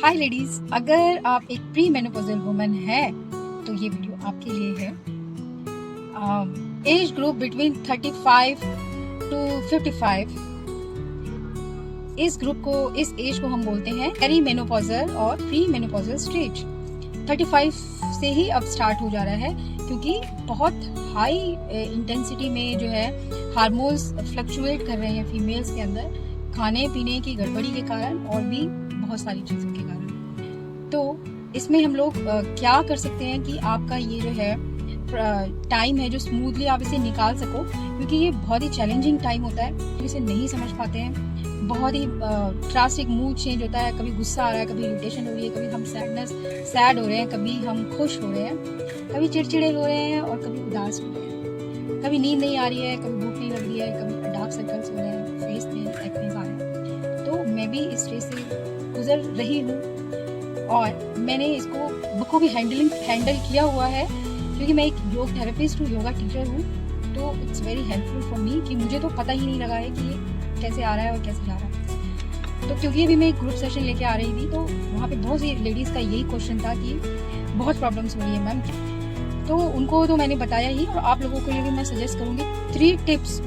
हाय ladies, अगर आप एक प्री मेनोपॉजल वुमन है तो ये वीडियो आपके लिए है। एज ग्रुप बिटवीन 35 टू 55, इस एज को हम बोलते हैं पेरी मेनोपॉजल और प्री मेनोपॉजल स्टेज। 35 से ही अब स्टार्ट हो जा रहा है क्योंकि बहुत हाई इंटेंसिटी में जो है हार्मोन्स फ्लक्चुएट कर रहे हैं फीमेल्स के अंदर, खाने पीने की गड़बड़ी के कारण और भी बहुत सारी चीज़ों के कारण। तो इसमें हम लोग क्या कर सकते हैं कि आपका ये जो है टाइम है जो स्मूथली आप इसे निकाल सको, क्योंकि ये बहुत ही चैलेंजिंग टाइम होता है। इसे नहीं समझ पाते हैं, बहुत ही ड्रास्टिक मूड चेंज होता है, कभी गुस्सा आ रहा है, कभी इरिटेशन हो रही है, कभी हम सैड हो रहे हैं, कभी हम खुश हो रहे हैं, कभी चिड़चिड़े हो रहे हैं और कभी उदास हो रहे हैं, कभी नींद नहीं आ रही है, कभी भूख नहीं लग रही है, कभी डार्क सर्कल्स हो रहे हैं, फेस में एक्ने आ रहे हैं। तो मैं भी इस स्टेज से गुजर रही हूँ और मैंने इसको बखूबी हैंडल किया हुआ है, क्योंकि मैं एक योग थेरेपिस्ट हूँ, योगा टीचर हूँ। तो it's very helpful for me कि मुझे तो पता ही नहीं लगा है कि ये कैसे आ रहा है और कैसे जा रहा है। तो क्योंकि अभी मैं एक ग्रुप सेशन लेके आ रही थी तो वहाँ पे बहुत सी लेडीज़ का यही क्वेश्चन था कि बहुत प्रॉब्लम्स हो रही है मैम। तो उनको तो मैंने बताया ही, और आप लोगों के लिए भी मैं सजेस्ट करूँगी 3 टिप्स।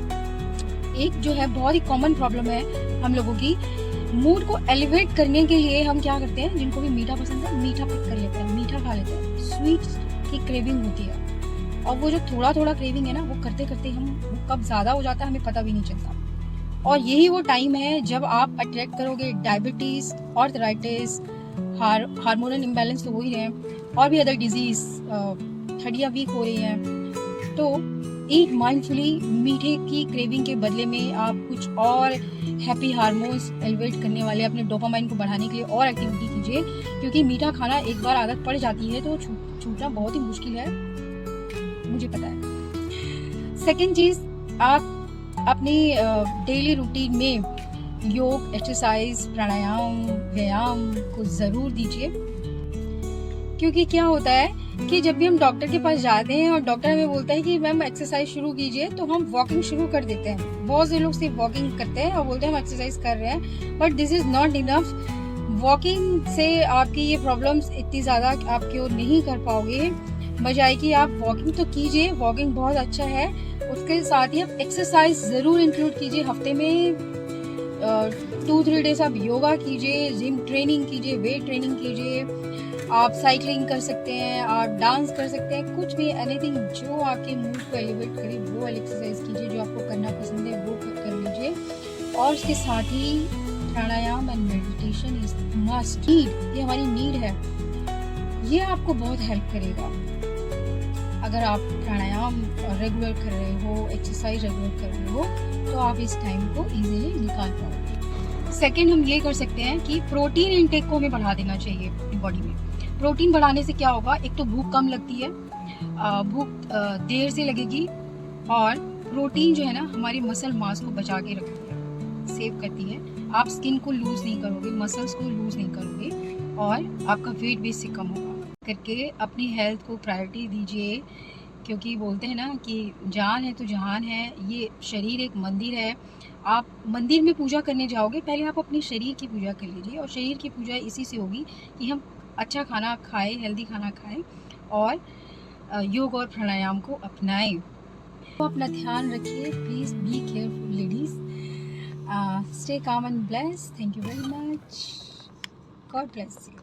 एक जो है बहुत ही कॉमन प्रॉब्लम है हम लोगों की, मूड को एलिवेट करने के लिए हम क्या करते हैं, जिनको भी मीठा पसंद है मीठा पिक कर लेते हैं, मीठा खा लेते हैं, स्वीट्स की क्रेविंग होती है। और वो जो थोड़ा थोड़ा क्रेविंग है ना, वो करते करते हम वो कब ज़्यादा हो जाता है हमें पता भी नहीं चलता। और यही वो टाइम है जब आप अट्रैक्ट करोगे डायबिटीज़, आर्थराइटिस, हार्मोनल इम्बैलेंस तो हो ही रहे हैं, और भी अदर डिजीज़, हड्डियाँ वीक हो रही हैं। तो ईट माइंडफुली, मीठे की क्रेविंग के बदले में आप कुछ और हैप्पी हार्मोन्स एलिवेट करने वाले अपने डोपामाइन को बढ़ाने के लिए और एक्टिविटी कीजिए, क्योंकि मीठा खाना एक बार आदत पड़ जाती है तो छूटना बहुत ही मुश्किल है, मुझे पता है। सेकेंड चीज़, आप अपनी डेली रूटीन में योग, एक्सरसाइज, प्राणायाम, व्यायाम को ज़रूर दीजिए। क्योंकि क्या होता है कि जब भी हम डॉक्टर के पास जाते हैं और डॉक्टर हमें बोलता है कि मैम एक्सरसाइज शुरू कीजिए, तो हम वॉकिंग शुरू कर देते हैं। बहुत से लोग सिर्फ वॉकिंग करते हैं और बोलते हैं हम एक्सरसाइज कर रहे हैं, but this is not enough. Walking से आपकी ये प्रॉब्लम्स इतनी ज़्यादा आप क्योर नहीं कर पाओगे, बजाय कि आप वॉकिंग तो कीजिए, वॉकिंग बहुत अच्छा है, उसके साथ ही आप एक्सरसाइज ज़रूर इंक्लूड कीजिए। हफ्ते में 2-3 डेज आप योगा कीजिए, जिम ट्रेनिंग कीजिए, वेट ट्रेनिंग कीजिए, आप साइकिलिंग कर सकते हैं, आप डांस कर सकते हैं, कुछ भी, एनीथिंग जो आपके मूड को एलिवेट करे वो एक्सरसाइज कीजिए। जो आपको करना पसंद है वो कर लीजिए। और उसके साथ ही pranayama and meditation is must need, ये हमारी नीड है, ये आपको बहुत हेल्प करेगा। अगर आप प्राणायाम रेगुलर कर रहे हो, एक्सरसाइज रेगुलर कर रहे हो, तो आप इस टाइम को इजीली निकाल पाओगे। सेकेंड, हम ये कर सकते हैं कि प्रोटीन इनटेक को हमें बढ़ा देना चाहिए अपनी बॉडी में। प्रोटीन बढ़ाने से क्या होगा, एक तो भूख कम लगती है, भूख देर से लगेगी, और प्रोटीन जो है ना हमारी मसल मास को बचा के रखती है, सेव करती है। आप स्किन को लूज नहीं करोगे, मसल्स को लूज नहीं करोगे, और आपका वेट भी इससे कम होगा। करके अपनी हेल्थ को प्रायोरिटी दीजिए, क्योंकि बोलते हैं ना कि जान है तो जहान है। ये शरीर एक मंदिर है, आप मंदिर में पूजा करने जाओगे, पहले आप अपने शरीर की पूजा कर लीजिए। और शरीर की पूजा इसी से होगी कि हम अच्छा खाना खाएं, हेल्दी खाना खाएं, और योग और प्राणायाम को अपनाएं। तो अपना ध्यान रखिए, please be careful ladies, stay calm and bless. Thank you very much, God bless you.